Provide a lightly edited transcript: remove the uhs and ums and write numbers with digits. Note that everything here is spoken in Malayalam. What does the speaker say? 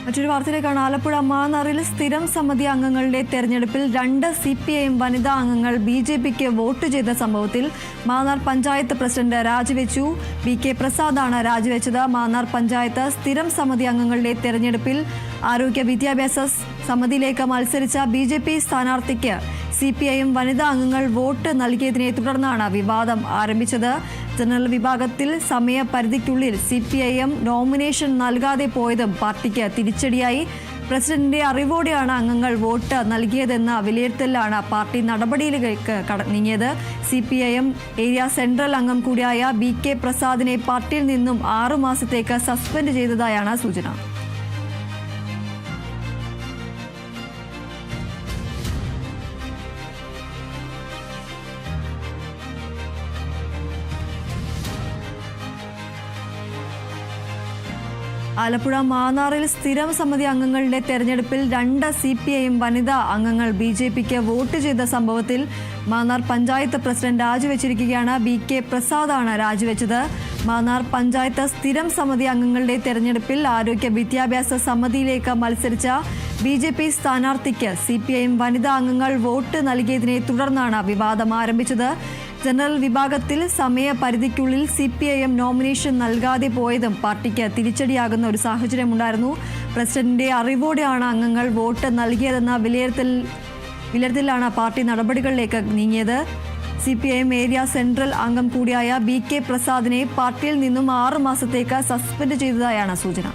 മറ്റൊരു വാർത്തയിലേക്കാണ്. ആലപ്പുഴ മാന്നാറിൽ സ്ഥിരം സമിതി അംഗങ്ങളുടെ തെരഞ്ഞെടുപ്പിൽ 2 CPIM വനിതാ അംഗങ്ങൾ BJPക്ക് വോട്ട് ചെയ്ത സംഭവത്തിൽ മാന്നാർ പഞ്ചായത്ത് പ്രസിഡന്റ് രാജിവെച്ചു. BK പ്രസാദാണ് രാജിവെച്ചത്. മാന്നാർ പഞ്ചായത്ത് സ്ഥിരം സമിതി അംഗങ്ങളുടെ തെരഞ്ഞെടുപ്പിൽ ആരോഗ്യ വിദ്യാഭ്യാസ സമിതിയിലേക്ക് മത്സരിച്ച BJP സ്ഥാനാർത്ഥിക്ക് CPIM വനിതാ അംഗങ്ങൾ വോട്ട് നൽകിയതിനെ തുടർന്നാണ് വിവാദം ആരംഭിച്ചത്. ജനറൽ വിഭാഗത്തിൽ സമയപരിധിക്കുള്ളിൽ CPIM നോമിനേഷൻ നൽകാതെ പോയതും പാർട്ടിക്ക് തിരിച്ചടിയായി. പ്രസിഡന്റിന്റെ അറിവോടെയാണ് അംഗങ്ങൾ വോട്ട് നൽകിയതെന്ന വിലയിരുത്തലാണ് പാർട്ടി നടപടിയിലേക്ക് നീങ്ങിയത്. CPIM ഏരിയ സെൻട്രൽ അംഗം കൂടിയായ BK പ്രസാദിനെ പാർട്ടിയിൽ നിന്നും 6 മാസത്തേക്ക് സസ്പെൻഡ് ചെയ്തതായാണ് സൂചന. ആലപ്പുഴ മാന്നാറിൽ സ്ഥിരം സമിതി അംഗങ്ങളുടെ തെരഞ്ഞെടുപ്പിൽ 2 CPIM വനിതാ അംഗങ്ങൾ BJPക്ക് വോട്ട് ചെയ്ത സംഭവത്തിൽ മാന്നാർ പഞ്ചായത്ത് പ്രസിഡന്റ് രാജിവെച്ചിരിക്കുകയാണ്. BK പ്രസാദാണ് രാജിവെച്ചത്. മാന്നാർ പഞ്ചായത്ത് സ്ഥിരം സമിതി അംഗങ്ങളുടെ തെരഞ്ഞെടുപ്പിൽ ആരോഗ്യ വിദ്യാഭ്യാസ സമിതിയിലേക്ക് മത്സരിച്ച BJP സ്ഥാനാർത്ഥിക്ക് CPIM വനിതാ അംഗങ്ങൾ വോട്ട് നൽകിയതിനെ തുടർന്നാണ് വിവാദം ആരംഭിച്ചത്. ജനറൽ വിഭാഗത്തിൽ സമയപരിധിക്കുള്ളിൽ CPIM നോമിനേഷൻ നൽകാതെ പോയതും പാർട്ടിക്ക് തിരിച്ചടിയാകുന്ന ഒരു സാഹചര്യമുണ്ടായിരുന്നു. പ്രസിഡന്റിന്റെ അറിവോടെയാണ് അംഗങ്ങൾ വോട്ട് നൽകിയതെന്ന വിലയിരുത്തലിലാണ് പാർട്ടി നടപടികളിലേക്ക് നീങ്ങിയത്. CPIM ഏരിയ സെൻട്രൽ അംഗം കൂടിയായ BK പ്രസാദിനെ പാർട്ടിയിൽ നിന്നും 6 മാസത്തേക്ക് സസ്പെൻഡ് ചെയ്തതായാണ് സൂചന.